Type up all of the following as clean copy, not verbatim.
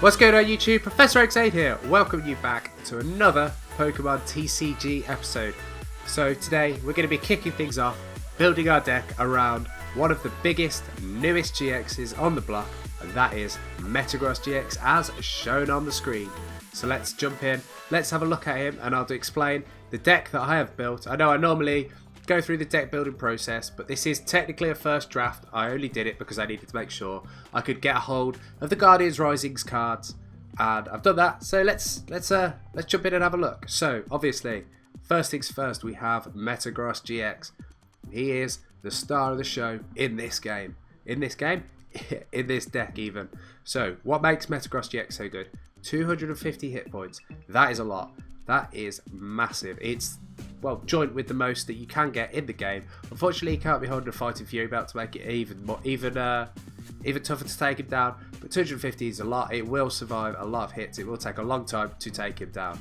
What's going on YouTube? Professor X Aide here, welcoming you back to another Pokemon TCG episode. So today we're going to be kicking things off, building our deck around one of the biggest, newest GXs on the block, and that is Metagross-GX as shown on the screen. So let's jump in, let's have a look at him, and I'll explain the deck that I have built. I know I normally go through the deck building process, but this is technically a first draft. I only did it because I needed to make sure I could get a hold of the Guardians Rising's cards, and I've done that. So let's jump in and have a look. So obviously, first things first, we have Metagross-GX. He is the star of the show in this game. In this deck even. So what makes Metagross-GX so good? 250 hit points. That is a lot. That is massive. It's, well, joint with the most that you can get in the game. Unfortunately, he can't be holding a Fighting Fury belt to make it even tougher to take him down. But 250 is a lot. It will survive a lot of hits. It will take a long time to take him down.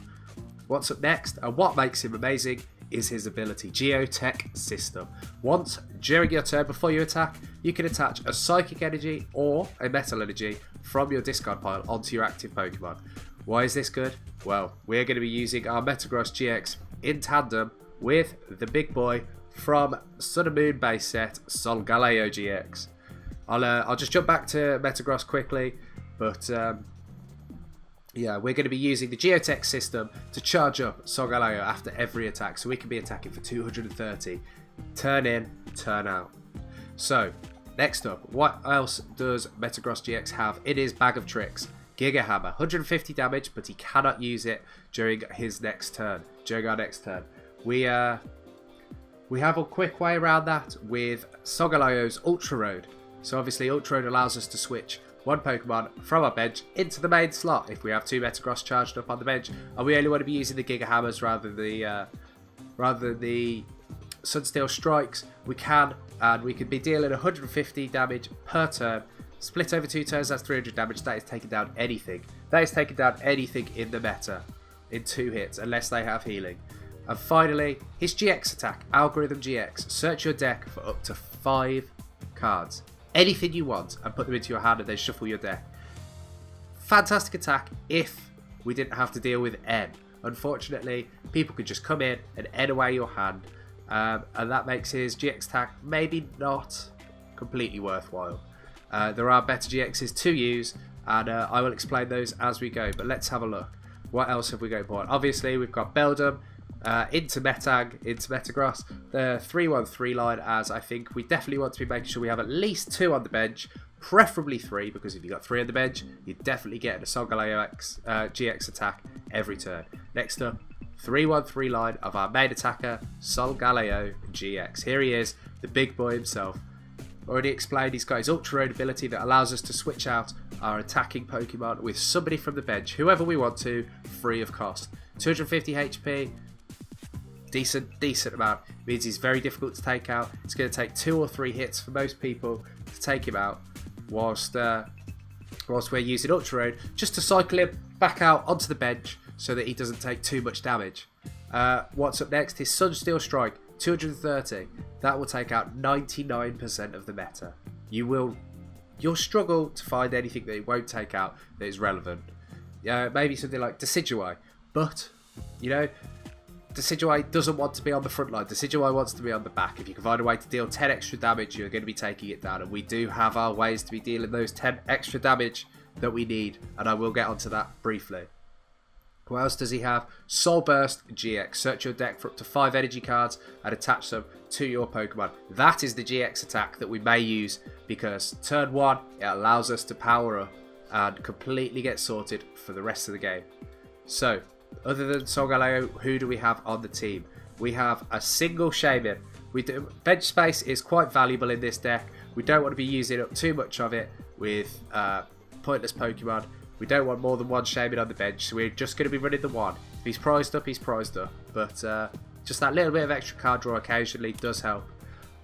What's up next, and what makes him amazing, is his ability, Geotech system. Once during your turn before you attack, you can attach a Psychic Energy or a Metal Energy from your discard pile onto your active Pokemon. Why is this good? Well, we're going to be using our Metagross-GX in tandem with the big boy from Sun and Moon base set, Solgaleo-GX. I'll just jump back to Metagross quickly, but yeah, we're going to be using the Geotech system to charge up Solgaleo after every attack, so we can be attacking for 230. Turn in, turn out. So, next up, what else does Metagross-GX have in his bag of tricks? Giga Hammer, 150 damage, but he cannot use it during his next turn. During our next turn, we have a quick way around that with Solgaleo's Ultra Road. So obviously, Ultra Road allows us to switch one Pokemon from our bench into the main slot if we have two Metagross charged up on the bench, and we only want to be using the Giga Hammers rather than the Sunsteel Strikes. We can, and we could be dealing 150 damage per turn. Split over 2 turns, that's 300 damage. That is taking down anything. That is taking down anything in the meta in 2 hits, unless they have healing. And finally, his GX attack, Algorithm GX. Search your deck for up to 5 cards. Anything you want, and put them into your hand, and then shuffle your deck. Fantastic attack if we didn't have to deal with N. Unfortunately, people could just come in and N away your hand, and that makes his GX attack maybe not completely worthwhile. There are better GXs to use, and I will explain those as we go, but let's have a look. What else have we got on? Obviously, we've got Beldum into Metang, into Metagross, the 3-1-3 line, as I think we definitely want to be making sure we have at least 2 on the bench, preferably 3, because if you've got 3 on the bench, you're definitely getting a Solgaleo-GX attack every turn. Next up, 3-1-3 line of our main attacker, Solgaleo-GX. Here he is, the big boy himself. Already explained, he's got his Ultra Road ability that allows us to switch out our attacking Pokemon with somebody from the bench, whoever we want to, free of cost. 250 HP, decent amount. It means he's very difficult to take out. It's going to take 2 or 3 hits for most people to take him out, whilst we're using Ultra Road just to cycle him back out onto the bench so that he doesn't take too much damage. What's up next? His Sunsteel Strike, 230. That will take out 99% of the meta. You'll struggle to find anything that it won't take out that is relevant. Maybe something like Decidueye, but you know, Decidueye doesn't want to be on the front line. Decidueye wants to be on the back. If you can find a way to deal 10 extra damage, you're going to be taking it down, and we do have our ways to be dealing those 10 extra damage that we need, and I will get onto that briefly. What else does he have? Soul Burst GX. Search your deck for up to 5 energy cards and attach them to your Pokemon. That is the GX attack that we may use, because turn 1, it allows us to power up and completely get sorted for the rest of the game. So, other than Solgaleo, who do we have on the team? We have a single Shaymin. Bench space is quite valuable in this deck. We don't want to be using up too much of it with pointless Pokemon. We don't want more than 1 Shaymin on the bench, so we're just going to be running the 1. If he's prized up, he's prized up. But just that little bit of extra card draw occasionally does help.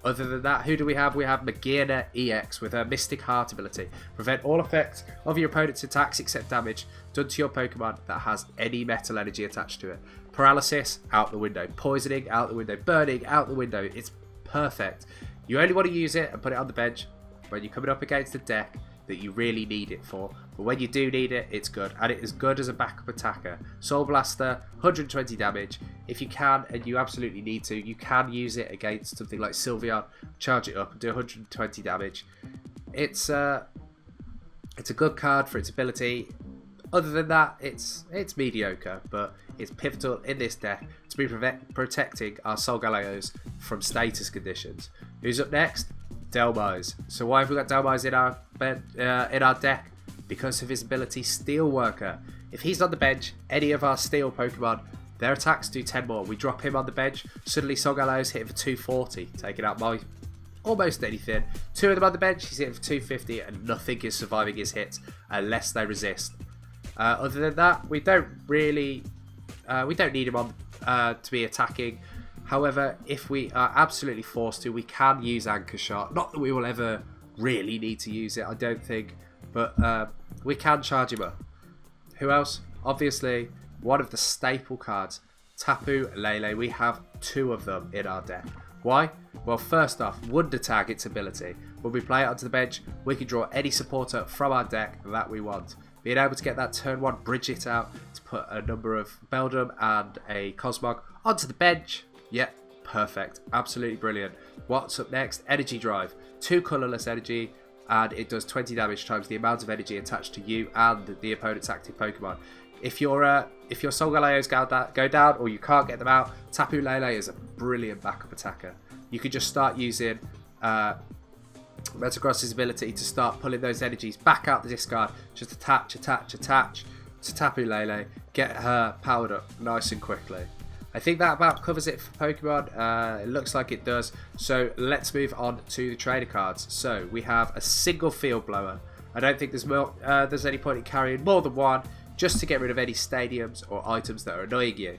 Other than that, who do we have? We have Metagross-GX with her Mystic Heart ability. Prevent all effects of your opponent's attacks except damage done to your Pokemon that has any metal energy attached to it. Paralysis, out the window. Poisoning, out the window. Burning, out the window. It's perfect. You only want to use it and put it on the bench when you're coming up against a deck that you really need it for. But when you do need it, it's good. And it is good as a backup attacker. Soul Blaster, 120 damage. If you can, and you absolutely need to, you can use it against something like Sylveon, charge it up and do 120 damage. It's a good card for its ability. Other than that, it's mediocre, but it's pivotal in this deck to be protecting our Solgaleos from status conditions. Who's up next? Dhelmise. So why have we got Dhelmise in our deck? Because of his ability Steel Worker. If he's on the bench, any of our Steel Pokemon, their attacks do 10 more. We drop him on the bench, suddenly Solgaleo's hitting for 240, taking out my almost anything. 2 of them on the bench, he's hitting for 250, and nothing is surviving his hits unless they resist. Other than that, we don't need him on to be attacking. However, if we are absolutely forced to, we can use Anchor Shot. Not that we will ever really need to use it, I don't think, but we can charge him up. Who else? Obviously, one of the staple cards, Tapu Lele. We have 2 of them in our deck. Why? Well, first off, Wonder Tag, its ability. When we play it onto the bench, we can draw any supporter from our deck that we want. Being able to get that turn 1 Bridget out to put a number of Beldum and a Cosmog onto the bench. Yep, perfect. Absolutely brilliant. What's up next? Energy Drive. 2 colourless energy, and it does 20 damage times the amount of energy attached to you and the opponent's active Pokemon. If your Solgaleos go down or you can't get them out, Tapu Lele is a brilliant backup attacker. You can just start using Metagross's ability to start pulling those energies back out the discard. Just attach to Tapu Lele, get her powered up nice and quickly. I think that about covers it for Pokemon. It looks like it does. So let's move on to the trainer cards. So we have a single Field Blower. I don't think there's any point in carrying more than one, just to get rid of any stadiums or items that are annoying you.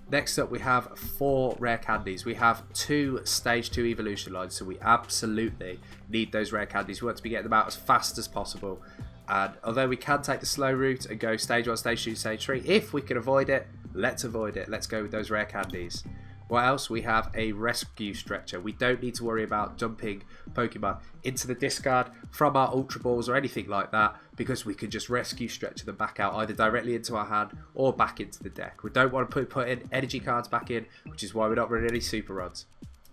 Next up, we have 4 rare candies. We have 2 stage 2 evolution lines, so we absolutely need those rare candies. We want to be getting them out as fast as possible. And although we can take the slow route and go stage 1, stage 2, stage 3, if we can avoid it, let's avoid it. Let's go with those rare candies. What else? We have a rescue stretcher. We don't need to worry about dumping Pokemon into the discard from our Ultra Balls or anything like that, because we can just rescue stretcher them back out either directly into our hand or back into the deck. We don't want to put in energy cards back in, which is why we're not running any super rods.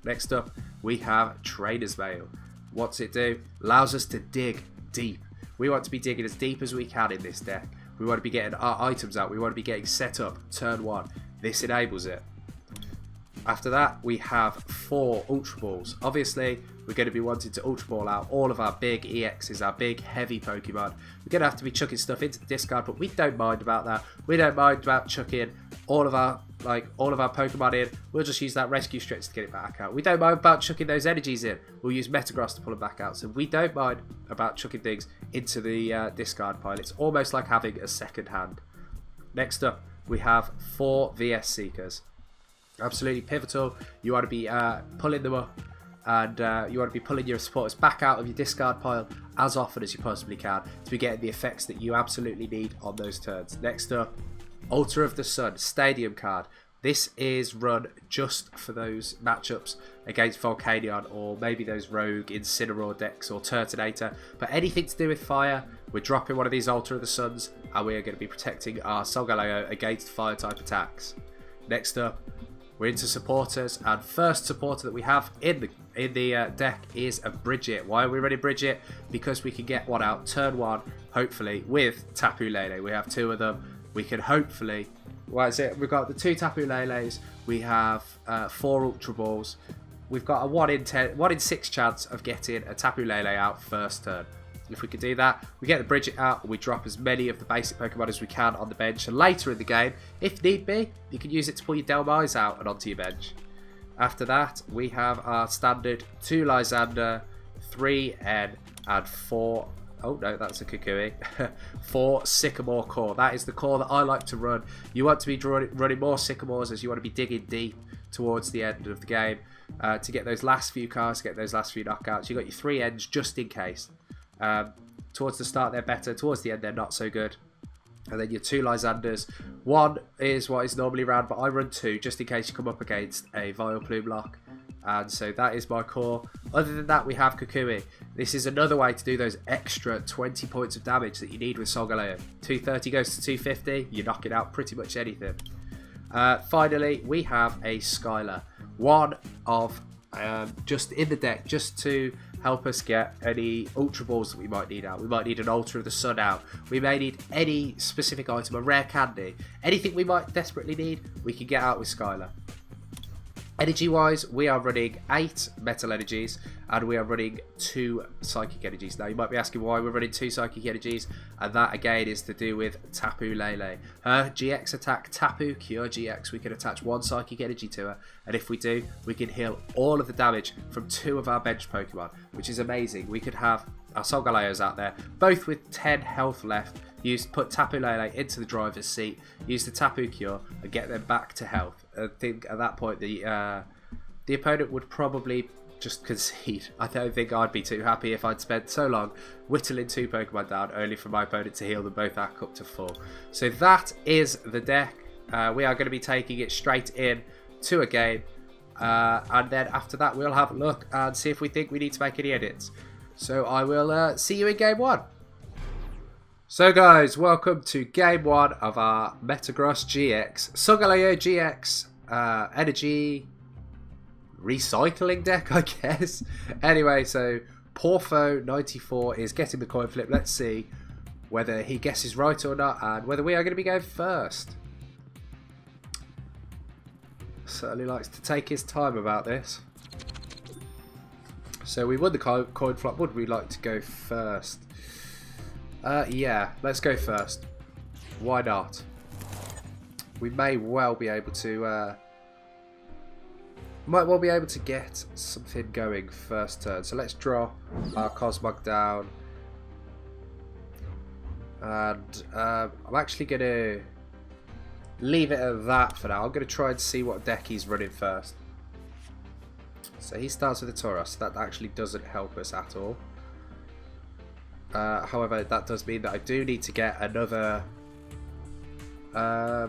Next up, we have Trainer's Mail. What's it do? Allows us to dig deep. We want to be digging as deep as we can in this deck. We want to be getting our items out. We want to be getting set up turn 1. This enables it. After that, we have 4 Ultra Balls. Obviously, we're going to be wanting to Ultra Ball out all of our big EXs, our big heavy Pokemon. We're going to have to be chucking stuff into the discard, but we don't mind about that. We don't mind about chucking all of our Pokemon in. We'll just use that rescue stretch to get it back out. We don't mind about chucking those energies in. We'll use Metagross to pull them back out. So we don't mind about chucking things into the discard pile. It's almost like having a second hand. Next up, we have 4 VS Seekers. Absolutely pivotal. You want to be pulling them up, and you want to be pulling your supporters back out of your discard pile as often as you possibly can to be getting the effects that you absolutely need on those turns. Next up, Altar of the Sun Stadium card. This is run just for those matchups against Volcanion or maybe those Rogue Incineroar decks or Turtonator. But anything to do with fire, we're dropping one of these Altar of the Suns and we are going to be protecting our Solgaleo against fire type attacks. Next up, we're into supporters, and first supporter that we have in the deck is a Bridget. Why are we running Bridget? Because we can get one out turn 1, hopefully, with Tapu Lele. We have 2 of them. We can hopefully... What is it? We've got the 2 Tapu Leles. We have 4 Ultra Balls. We've got a 1 in 6 chance of getting a Tapu Lele out first turn. If we can do that, we get the Bridget out and we drop as many of the basic Pokemon as we can on the bench. And later in the game, if need be, you can use it to pull your Dhelmise out and onto your bench. After that, we have our standard 2 Lysander, 3 N, and 4... Oh no, that's a Kukui. 4 Sycamore core. That is the core that I like to run. You want to be running more Sycamores as you want to be digging deep towards the end of the game to get those last few cards, to get those last few knockouts. You've got your 3 Ns just in case. Towards the start they're better, towards the end they're not so good. And then your 2 Lysanders. 1 is what is normally around, but I run 2 just in case you come up against a Vileplume lock. And so that is my core. Other than that, we have Kukui. This is another way to do those extra 20 points of damage that you need with Solgaleo. 230 goes to 250, you're knocking out pretty much anything. Finally, we have a Skylar. One of, just in the deck, just to help us get any Ultra Balls that we might need out. We might need an Ultra of the Sun out. We may need any specific item, a rare candy. Anything we might desperately need, we can get out with Skylar. Energy wise, we are running 8 metal energies and we are running 2 psychic energies. Now you might be asking why we're running 2 psychic energies, and that again is to do with Tapu Lele. Her GX attack, Tapu Cure GX, we can attach 1 psychic energy to her, and if we do, we can heal all of the damage from 2 of our bench Pokemon, which is amazing. We could have our Solgaleos out there, both with 10 health left. Put Tapu Lele into the driver's seat, use the Tapu Cure, and get them back to health. I think at that point the opponent would probably just concede. I don't think I'd be too happy if I'd spent so long whittling 2 Pokemon down only for my opponent to heal them both back up to full. So that is the deck. We are going to be taking it straight in to a game, and then after that we'll have a look and see if we think we need to make any edits. So I will see you in game 1. So guys, welcome to game 1 of our Metagross-GX Solgaleo-GX energy recycling deck, I guess. Anyway, so Porfo94 is getting the coin flip. Let's see whether he guesses right or not, and whether we are going to be going first. Certainly likes to take his time about this. So we won the coin flip. Would we like to go first? Yeah, let's go first. Why not? We may well be able to get something going first turn. So let's drop our Cosmog down, and I'm actually gonna leave it at that for now. I'm gonna try and see what deck he's running first. So he starts with a Tauros. So that actually doesn't help us at all. However, that does mean that I do need to get another. I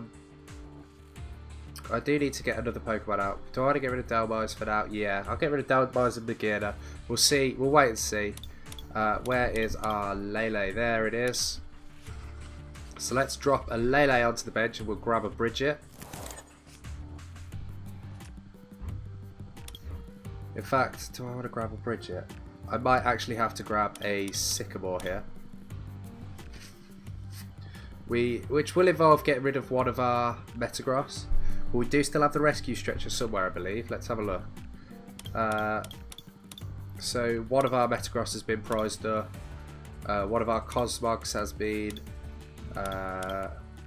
do need to get another Pokemon out. Do I want to get rid of Dhelmise for now? Yeah, I'll get rid of Dhelmise and Magearna. We'll see. We'll wait and see. Where is our Lele? There it is. So let's drop a Lele onto the bench and we'll grab a Bridget. In fact, do I want to grab a Bridget? I might actually have to grab a Sycamore here. Which will involve getting rid of one of our Metagross. But we do still have the rescue stretcher somewhere, I believe. Let's have a look. So one of our Metagross has been prized up. One of our Cosmogs has been.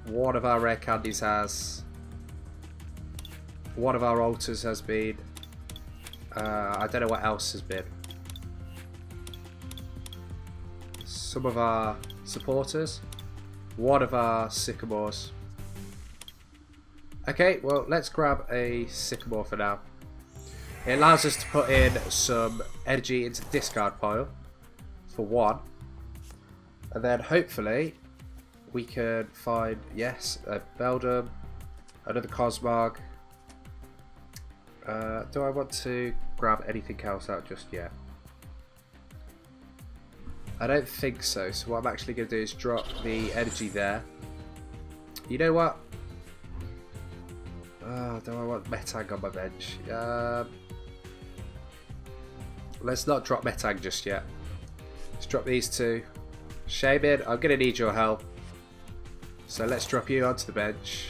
One of our rare candies has. One of our altars has been. I don't know what else has been. Some of our supporters, one of our Sycamores. Okay, well, let's grab a Sycamore for now. It allows us to put in some energy into the discard pile for 1, and then hopefully we can find, yes, a Beldum, another Cosmog. Do I want to grab anything else out just yet? I don't think so. So what I'm actually going to do is drop the energy there. You know what? Do I want Metang on my bench? Let's not drop Metang just yet. Let's drop these 2. Shaymin, I'm going to need your help. So let's drop you onto the bench.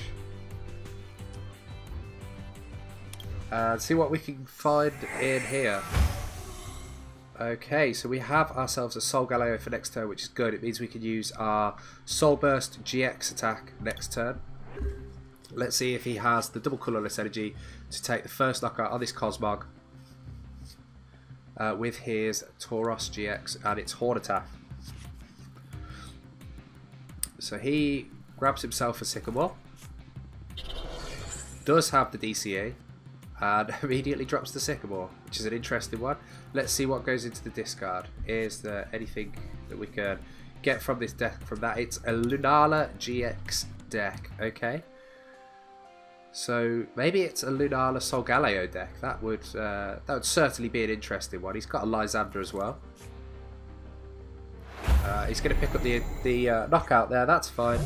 And see what we can find in here. Okay, so we have ourselves a Solgaleo for next turn, which is good. It means we can use our Soul Burst GX attack next turn. Let's see if he has the double colourless energy to take the first knockout on this Cosmog with his Tauros GX and its Horn attack. So he grabs himself a Sycamore, does have the DCA, and immediately drops the Sycamore, which is an interesting one. Let's see what goes into the discard. Is there anything that we can get from this deck from that? It's a Lunala GX deck, okay. So maybe it's a Lunala Solgaleo deck. That would certainly be an interesting one. He's got a Lysander as well. He's going to pick up the knockout there. That's fine.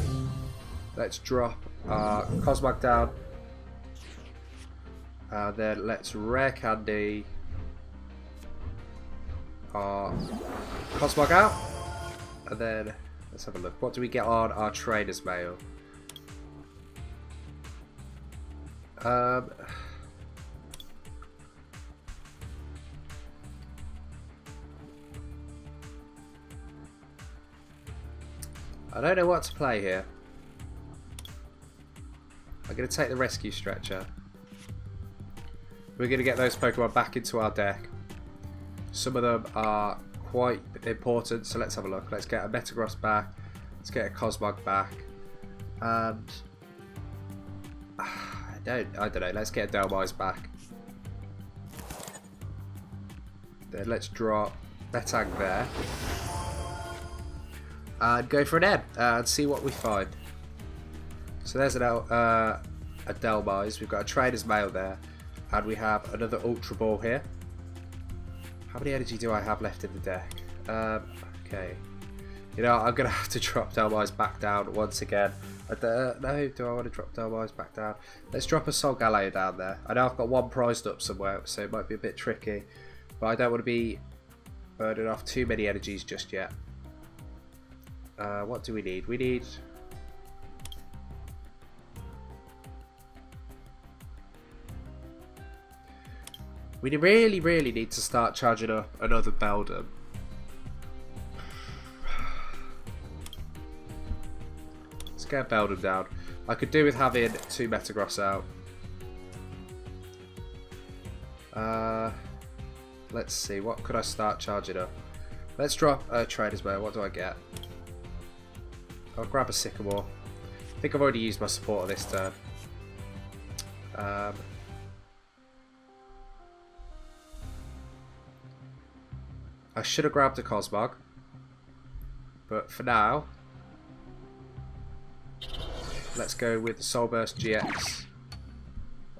Let's drop our Cosmog down. Then let's rare candy our Cosmog out. And then let's have a look. What do we get on our Trainer's Mail? I don't know what to play here. I'm going to take the Rescue Stretcher. We're going to get those Pokemon back into our deck. Some of them are quite important, so let's have a look. Let's get a Metagross back. Let's get a Cosmog back. And I don't know. Let's get a Dhelmise back. Then let's drop Metang there. And go for an N and see what we find. So there's a Dhelmise. We've got a Trainer's Mail there. And we have another Ultra Ball here. How many energy do I have left in the deck? Okay. You know, I'm going to have to drop Dhelmise back down once again. No, do I want to drop Dhelmise back down? Let's drop a Solgaleo down there. I know I've got one prized up somewhere, so it might be a bit tricky. But I don't want to be burning off too many energies just yet. What do we need? We need... We really need to start charging up another Beldum. Let's get Beldum down. I could do with having 2 Metagross out. Let's see, what could I start charging up? Let's drop a Trainer's Mail. What do I get? I'll grab a Sycamore. I think I've already used my support on this turn. I should have grabbed a Cosmog, but for now, let's go with the Metagross-GX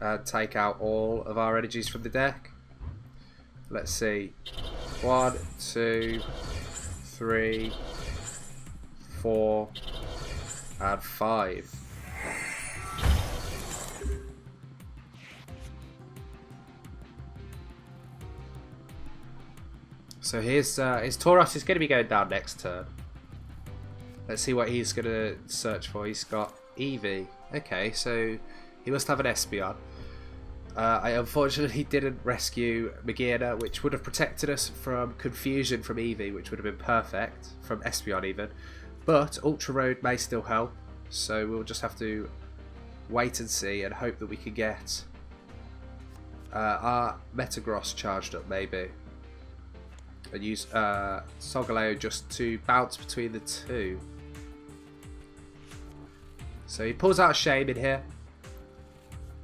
and take out all of our energies from the deck. Let's see, 1, 2, 3, 4, and 5. So his Tauros is going to be going down next turn. Let's see what he's going to search for. He's got Eevee. Okay, so he must have an Espeon. I unfortunately didn't rescue Magearna, which would have protected us from confusion from Eevee, which would have been perfect, from Espeon even. But Ultra Road may still help, so we'll just have to wait and see and hope that we can get our Metagross charged up maybe. And use Solgaleo just to bounce between the two. So he pulls out a Shaymin here.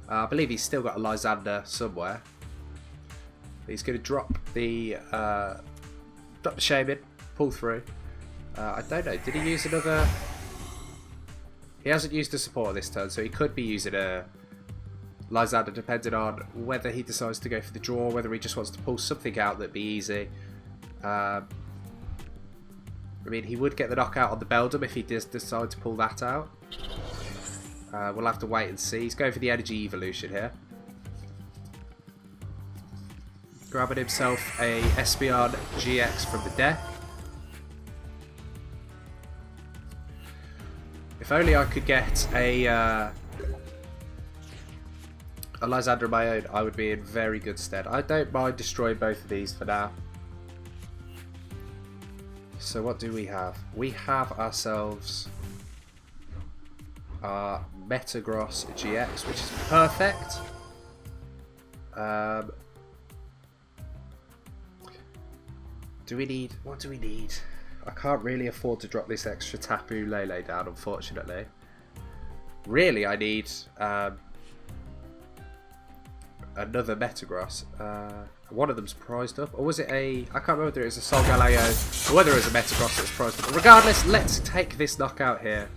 I believe he's still got a Lysander somewhere. He's going to drop the Shaymin, pull through. I don't know, did he use another... He hasn't used a support this turn, so he could be using a Lysander depending on whether he decides to go for the draw, or whether he just wants to pull something out that'd be easy. I mean, he would get the knockout on the Beldum if he does decide to pull that out. We'll have to wait and see. He's going for the Energy Evolution here. Grabbing himself a Espeon GX from the deck. If only I could get a Lysander of my own, I would be in very good stead. I don't mind destroying both of these for now. So what do we have? We have ourselves our Metagross-GX, which is perfect. Do we need... What do we need? I can't really afford to drop this extra Tapu Lele down, unfortunately. Really, I need another Metagross. One of them's prized up, or was it a... I can't remember whether it was a Solgaleo or whether it was a Metagross that was prized up. Regardless, let's take this knockout here.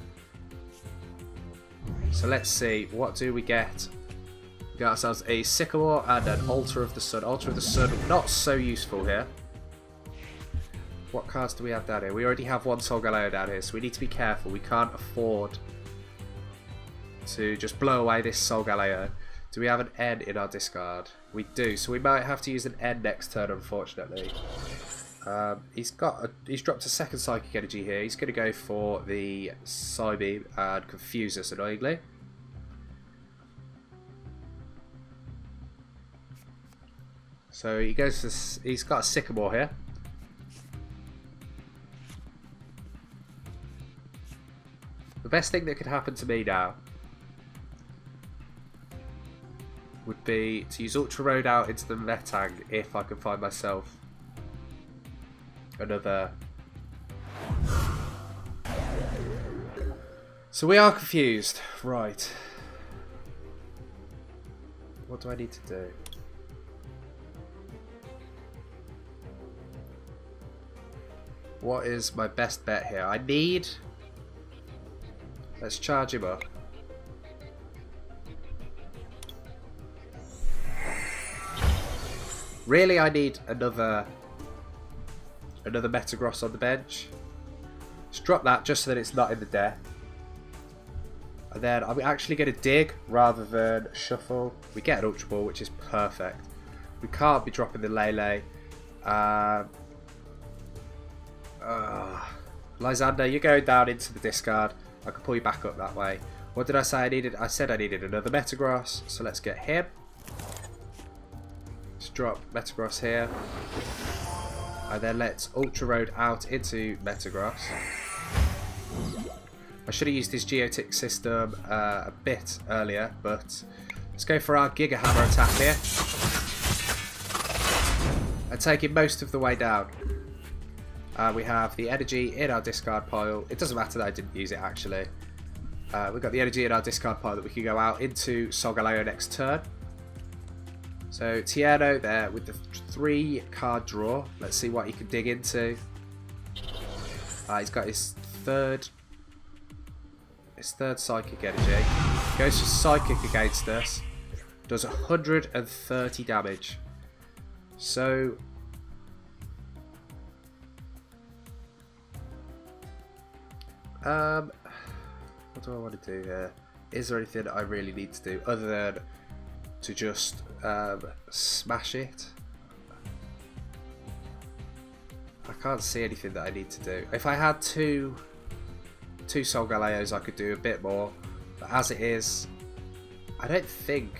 So let's see, what do we get Get ourselves a Sycamore and an Altar of the Sun. Altar of the Sun, not so useful here. What cards do we have down here? We already have one Solgaleo down here, so we need to be careful. We can't afford to just blow away this Solgaleo. Do we have an N in our discard? We do, so we might have to use an N next turn, unfortunately. He's dropped a second Psychic Energy here. He's going to go for the Psybeam and confuse us annoyingly. So he goes for, he's got a Sycamore here. The best thing that could happen to me now would be to use Ultra Road out into the Metang if I can find myself another. So we are confused. Right. What do I need to do? What is my best bet here? I need... Let's charge him up. Really, I need another Metagross on the bench. Let's drop that just so that it's not in the deck. And then I'm actually going to dig rather than shuffle. We get an Ultra Ball, which is perfect. We can't be dropping the Lele. Lysander, you're going down into the discard. I can pull you back up that way. What did I say I needed? I said I needed another Metagross. So let's get him. Let's drop Metagross here. And then let's Ultra Road out into Metagross. I should have used his Geotech system a bit earlier, but let's go for our Giga Hammer attack here. And take him most of the way down. We have the energy in our discard pile. It doesn't matter that I didn't use it actually. We've got the energy in our discard pile that we can go out into Solgaleo next turn. So Tierno there with the 3 card draw. Let's see what he can dig into. He's got his third Psychic Energy. Goes for Psychic against us. Does 130 damage. So what do I want to do here? Is there anything I really need to do other than to just smash it? I can't see anything that I need to do. If I had two Solgaleos I could do a bit more, but as it is, I don't think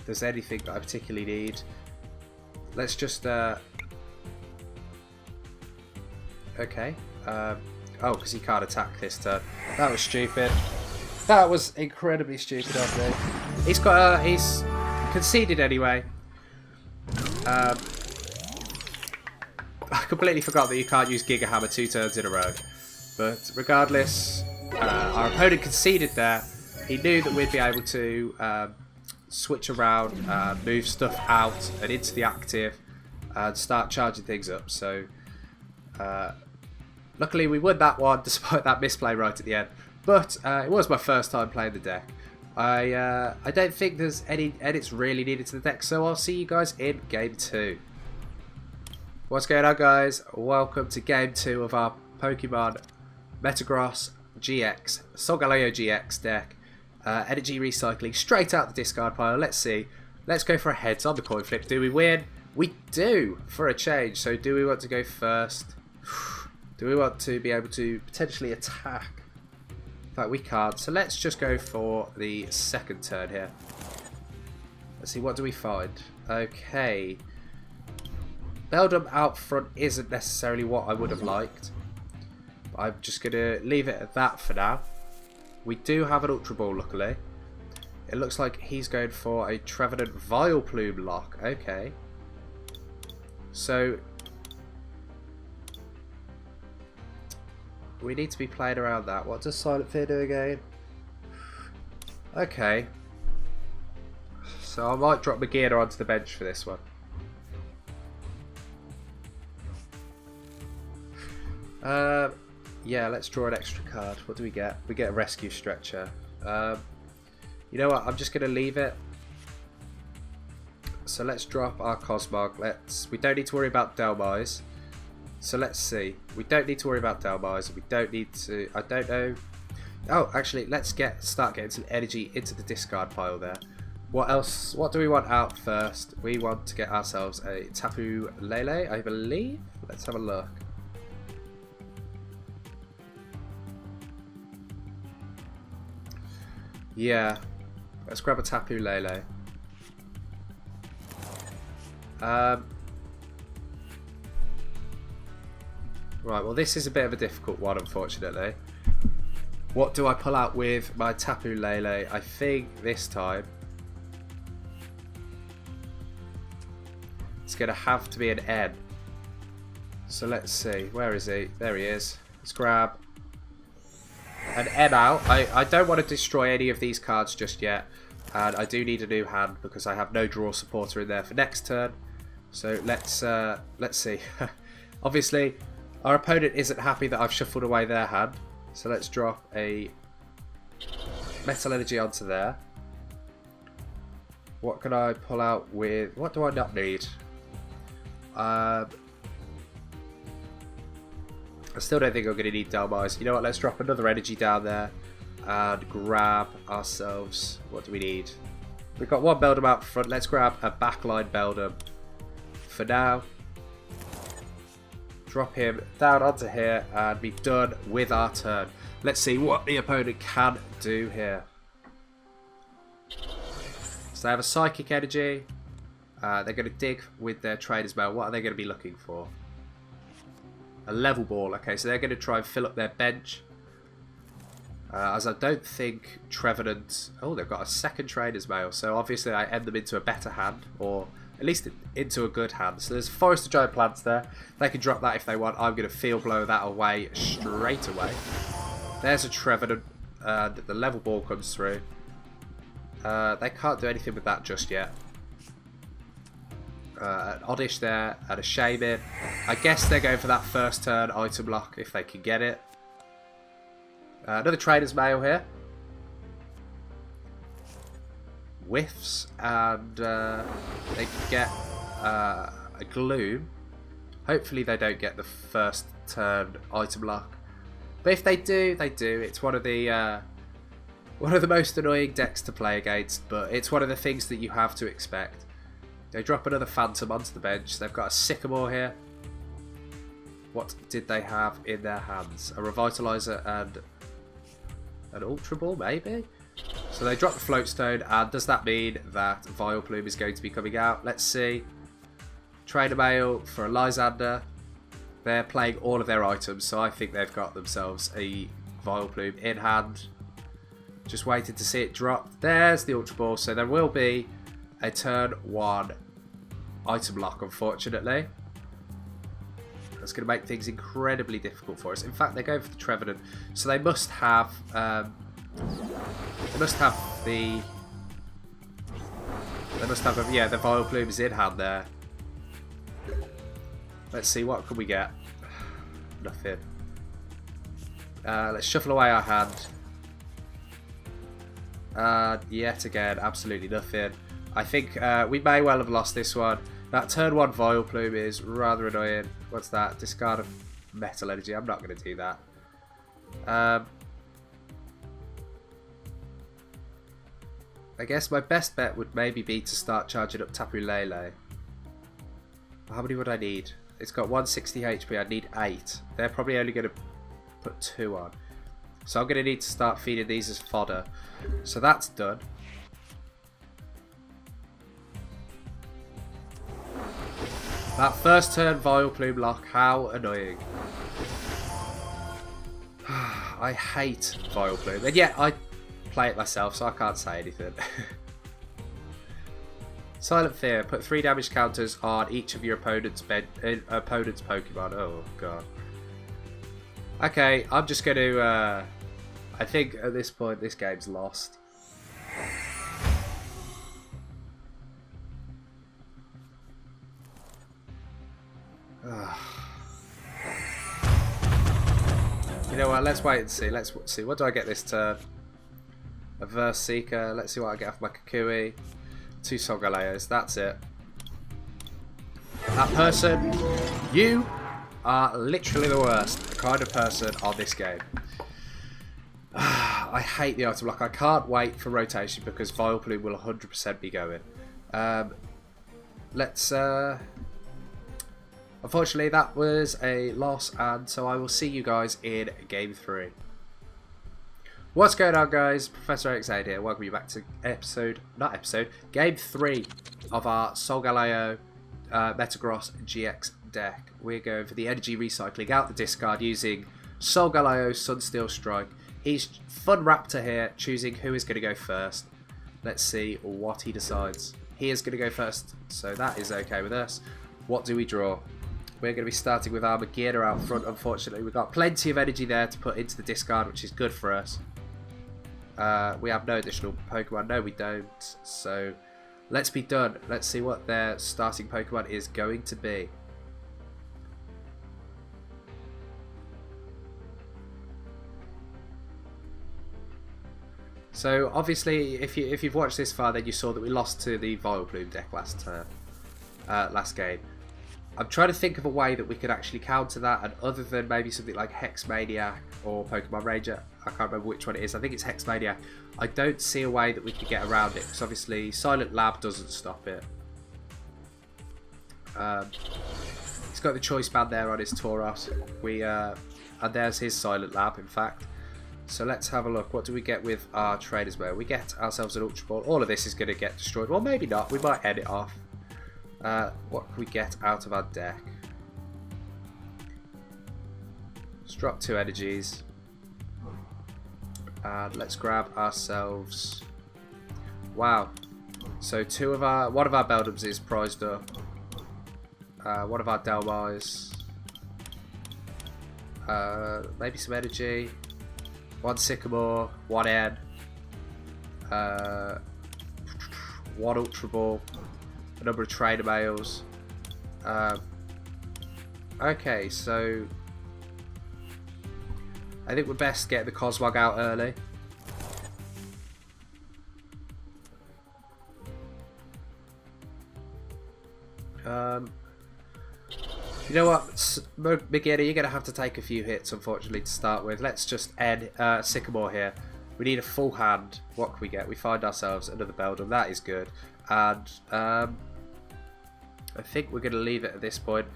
there's anything that I particularly need. Let's just okay. Oh, because he can't attack this turn. That was stupid. That was incredibly stupid of me. He's got he's conceded anyway. I completely forgot that you can't use Giga Hammer 2 turns in a row. But regardless, our opponent conceded there. He knew that we'd be able to switch around, move stuff out and into the active, and start charging things up. So luckily we won that one despite that misplay right at the end. But it was my first time playing the deck. I don't think there's any edits really needed to the deck, so I'll see you guys in Game 2. What's going on, guys? Welcome to Game 2 of our Pokemon Metagross-GX Solgaleo-GX deck. Energy recycling straight out the discard pile. Let's see. Let's go for a heads on the coin flip. Do we win? We do, for a change. So do we want to go first? Do we want to be able to potentially attack? In fact, we can't. So let's just go for the second turn here. Let's see, what do we find? Okay. Beldum out front isn't necessarily what I would have liked. But I'm just going to leave it at that for now. We do have an Ultra Ball, luckily. It looks like he's going for a Trevenant Vileplume lock. Okay. So we need to be playing around that. What does Silent Fear do again? Okay. So I might drop Magina onto the bench for this one. Yeah, let's draw an extra card. What do we get? We get a Rescue Stretcher. You know what? I'm just going to leave it. So let's drop our Cosmog. We don't need to worry about Dhelmise. So let's see. We don't need to worry about Dhelmise. We don't need to... I don't know. Oh, actually, let's start getting some energy into the discard pile there. What else? What do we want out first? We want to get ourselves a Tapu Lele, I believe. Let's have a look. Yeah. Let's grab a Tapu Lele. Right, well this is a bit of a difficult one, unfortunately. What do I pull out with my Tapu Lele? I think this time it's going to have to be an N. So let's see, where is he? There he is. Let's grab an N out. I don't want to destroy any of these cards just yet. And I do need a new hand because I have no draw supporter in there for next turn. So let's see. Obviously, our opponent isn't happy that I've shuffled away their hand. So let's drop a Metal Energy onto there. What can I pull out with... What do I not need? I still don't think I'm going to need Dhelmise. You know what? Let's drop another energy down there and grab ourselves... What do we need? We've got one Beldum out front. Let's grab a backline Beldum for now. Drop him down onto here and be done with our turn. Let's see what the opponent can do here. So they have a Psychic Energy. They're going to dig with their Trader's Mail. What are they going to be looking for? A Level Ball. Okay, so they're going to try and fill up their bench. As I don't think Trevenant... Oh, they've got a second Trader's Mail. So obviously I end them into a better hand. Or at least into a good hand. So there's Forest of Giant Plants there. They can drop that if they want. I'm going to Field Blow that away straight away. There's a Trevenant. The Level Ball comes through. They can't do anything with that just yet. An Oddish there and a Shaymin. I guess they're going for that first turn item lock if they can get it. Another Trader's Mail here. Whiffs and they can get a Gloom. Hopefully they don't get the first turn item lock. But if they do, they do. It's one of the most annoying decks to play against, but it's one of the things that you have to expect. They drop another Phantom onto the bench. They've got a Sycamore here. What did they have in their hands? A Revitalizer and an Ultra Ball, maybe? So they drop the Floatstone, and does that mean that Vileplume is going to be coming out? Let's see. Trainer Mail for a Lysander. They're playing all of their items, so I think they've got themselves a Vileplume in hand. Just waiting to see it drop. There's the Ultra Ball, so there will be a turn 1 item lock, unfortunately. That's going to make things incredibly difficult for us. In fact, they're going for the Trevenant, so they must have the Vileplume is in hand there. Let's see, what can we get? Nothing. Let's shuffle away our hand. Yet again, absolutely nothing. I think we may well have lost this one. That turn 1 Vileplume is rather annoying. What's that? Discard of Metal Energy. I'm not going to do that. I guess my best bet would maybe be to start charging up Tapu Lele. How many would I need? It's got 160 HP. I need 8. They're probably only going to put 2 on. So I'm going to need to start feeding these as fodder. So that's done. That first turn Vileplume lock, how annoying. I hate Vileplume. And yet I play it myself, so I can't say anything. Silent Fear. Put 3 damage counters on each of your opponent's Pokemon. Oh, God. Okay, I'm just going to... I think at this point this game's lost. You know what, let's wait and see. Let's see. What do I get this turn? a Verse Seeker. Let's see what I get off my Kukui. 2 Solgaleos, that's it. That person, you are literally the worst kind of person on this game. I hate the item block. I can't wait for rotation because Vileplume will 100% be going. Unfortunately, that was a loss, and so I will see you guys in Game 3. What's going on, guys? Professor Aide here. Welcome you back to Game 3 of our Solgaleo Metagross-GX deck. We're going for the energy recycling out the discard using Solgaleo Sunsteel Strike. He's Fun Raptor here, choosing who is going to go first. Let's see what he decides. He is going to go first, so that is okay with us. What do we draw? We're going to be starting with our Magearna out front, unfortunately. We've got plenty of energy there to put into the discard, which is good for us. We have no additional Pokemon. No, we don't. So, let's be done. Let's see what their starting Pokemon is going to be. So, obviously, if you've watched this far, then you saw that we lost to the Vileplume deck last game. I'm trying to think of a way that we could actually counter that, and other than maybe something like Hexmaniac or Pokemon Ranger, I can't remember which one it is. I think it's Hexmaniac. I don't see a way that we could get around it, because obviously Silent Lab doesn't stop it. He's got the Choice Band there on his Tauros. And there's his Silent Lab, in fact. So let's have a look. What do we get with our Trader's Mail? We get ourselves an Ultra Ball. All of this is going to get destroyed. Well, maybe not. We might end it off. What can we get out of our deck? Let's drop 2 energies. And let's grab ourselves... Wow. So one of our Beldums is prized up. One of our Dhelmise. Maybe some energy. 1 Sycamore. 1 N. 1 Ultra Ball. A number of Trainer Mails. Okay, so I think we're best getting the Cosmog out early. You know what, Magearna, you're going to have to take a few hits, unfortunately, to start with. Let's just end Sycamore here. We need a full hand. What can we get? We find ourselves another Beldum. That is good. And I think we're going to leave it at this point.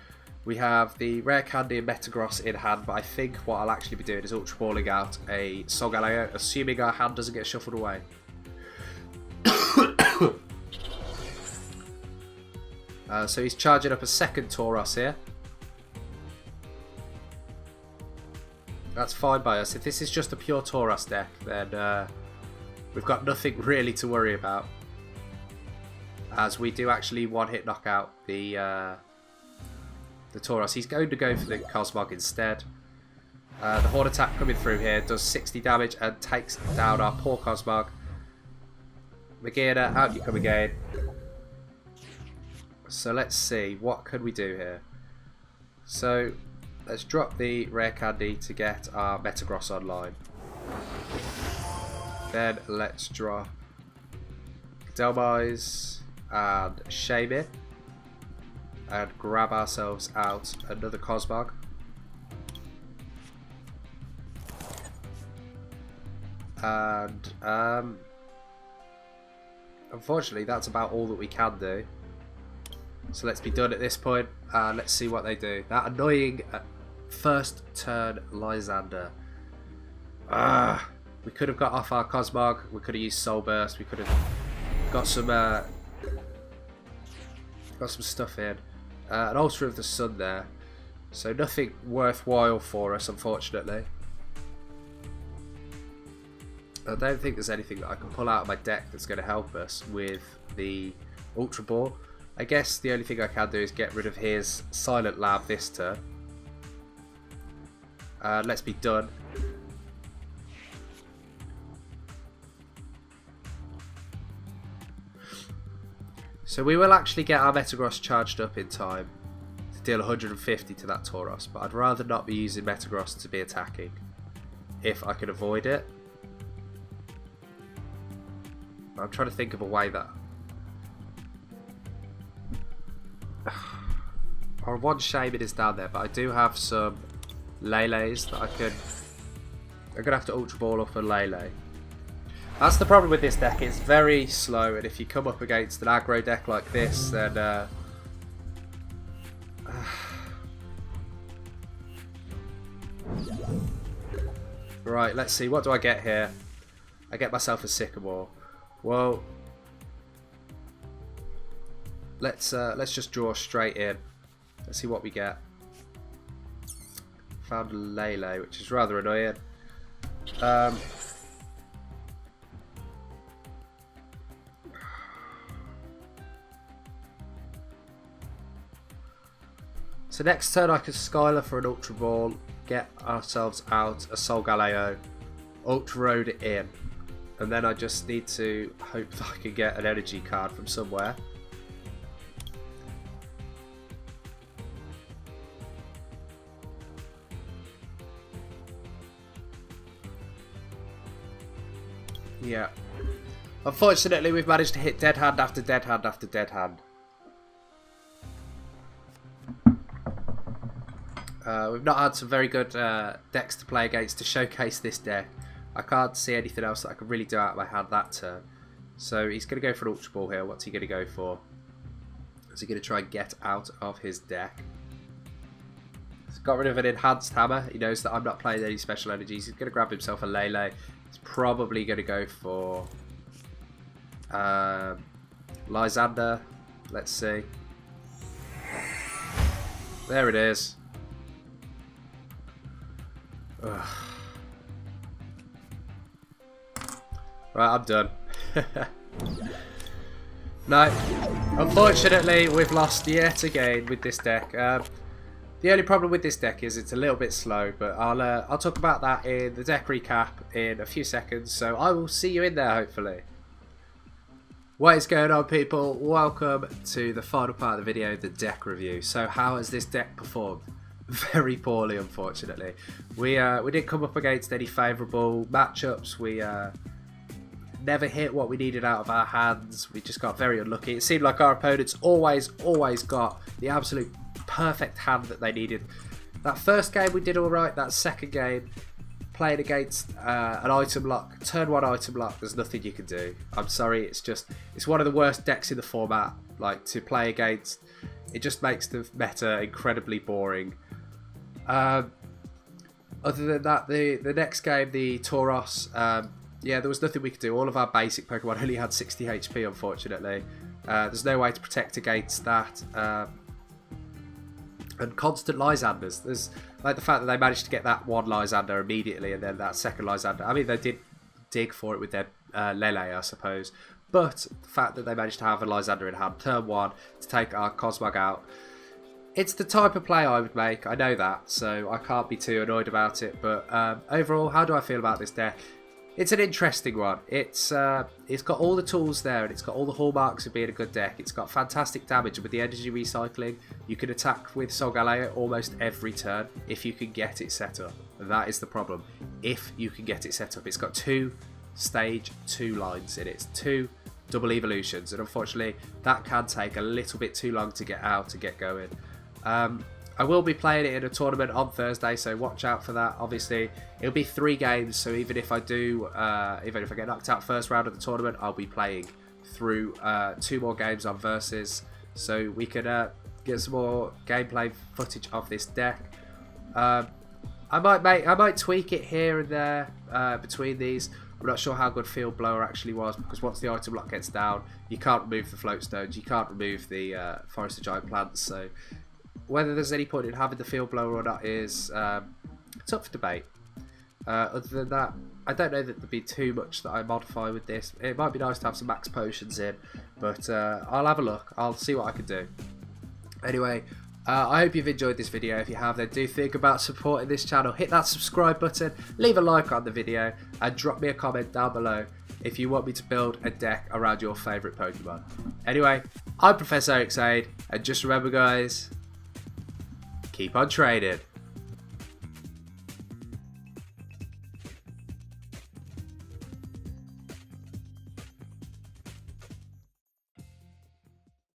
We have the Rare Candy and Metagross in hand, but I think what I'll actually be doing is Ultra Balling out a Solgaleo, assuming our hand doesn't get shuffled away. So he's charging up a second Tauros here. That's fine by us. If this is just a pure Tauros deck, then we've got nothing really to worry about, as we do actually one-hit knock out the Tauros. He's going to go for the Cosmog instead. The Horn Attack coming through here does 60 damage and takes down our poor Cosmog. Magearna, out you come again. So let's see, what can we do here? So let's drop the Rare Candy to get our Metagross online. Then let's drop Dhelmise and Shaymin and grab ourselves out another Cosmog. And unfortunately that's about all that we can do. So let's be done at this point. Let's see what they do. That annoying first turn Lysander. We could have got off our Cosmog. We could have used Soul Burst. We could have got some stuff in. An Ultra of the Sun there. So nothing worthwhile for us, unfortunately. I don't think there's anything that I can pull out of my deck that's going to help us with the Ultra Ball. I guess the only thing I can do is get rid of his Silent Lab this turn. Let's be done. So we will actually get our Metagross charged up in time to deal 150 to that Tauros, but I'd rather not be using Metagross to be attacking if I can avoid it. I'm trying to think of a way that... Our one Shaymin is down there, but I do have some Lele's that I can... I'm going to have to Ultra Ball up a Lele. That's the problem with this deck, it's very slow, and if you come up against an aggro deck like this, then... Right, let's see, what do I get here? I get myself a Sycamore. Well, let's just draw straight in. Let's see what we get. Found a Lele, which is rather annoying. So next turn I can Skylar for an Ultra Ball, get ourselves out a Solgaleo, Ultra Road it in, and then I just need to hope that I can get an energy card from somewhere. Yeah. Unfortunately, we've managed to hit dead hand after dead hand after dead hand. We've not had some very good decks to play against to showcase this deck. I can't see anything else that I can really do out of my hand that turn. So he's going to go for an Ultra Ball here. What's he going to go for? Is he going to try and get out of his deck? He's got rid of an Enhanced Hammer. He knows that I'm not playing any special energies. He's going to grab himself a Lele. He's probably going to go for Lysander. Let's see. There it is. Ugh. Right, I'm done. No, unfortunately we've lost yet again with this deck. The only problem with this deck is it's a little bit slow, but I'll talk about that in the deck recap in a few seconds, so I will see you in there hopefully. What is going on, people? Welcome to the final part of the video, the deck review. So how has this deck performed? Very poorly, unfortunately. We didn't come up against any favourable matchups. We never hit what we needed out of our hands. We just got very unlucky. It seemed like our opponents always got the absolute perfect hand that they needed. That first game we did alright. That second game, playing against an item lock, turn one item lock, there's nothing you can do. I'm sorry, it's one of the worst decks in the format, like, to play against. It just makes the meta incredibly boring. Other than that, the next game, the Tauros, yeah, there was nothing we could do. All of our basic Pokemon only had 60 HP, unfortunately. There's no way to protect against that. And constant Lysanders. There's like the fact that they managed to get that one Lysander immediately, and then that second Lysander. I mean, they did dig for it with their Lele, I suppose. But the fact that they managed to have a Lysander in hand turn one to take our Cosmog out, it's the type of play I would make. I know that, so I can't be too annoyed about it. But overall, how do I feel about this deck? It's an interesting one. It's got all the tools there, and it's got all the hallmarks of being a good deck. It's got fantastic damage, and with the energy recycling, you can attack with Solgaleo almost every turn if you can get it set up. And that is the problem. If you can get it set up, it's got 2 stage 2 lines in it. It's 2 double evolutions, and unfortunately, that can take a little bit too long to get out and get going. I will be playing it in a tournament on Thursday, so watch out for that. Obviously, it'll be 3 games, so even if I do, even if I get knocked out first round of the tournament, I'll be playing through 2 more games on Versus, so we can get some more gameplay footage of this deck. I might tweak it here and there between these. I'm not sure how good Field Blower actually was, because once the item lock gets down, you can't remove the float stones, you can't remove the Forest of Giant Plants, so whether there's any point in having the Field Blower or not is it's up for debate. Other than that, I don't know that there'd be too much that I modify with this. It might be nice to have some max potions in, but I'll have a look. I'll see what I can do. Anyway, I hope you've enjoyed this video. If you have, then do think about supporting this channel. Hit that subscribe button, leave a like on the video, and drop me a comment down below if you want me to build a deck around your favourite Pokemon. Anyway, I'm Professor Aide, and just remember, guys, keep on trading.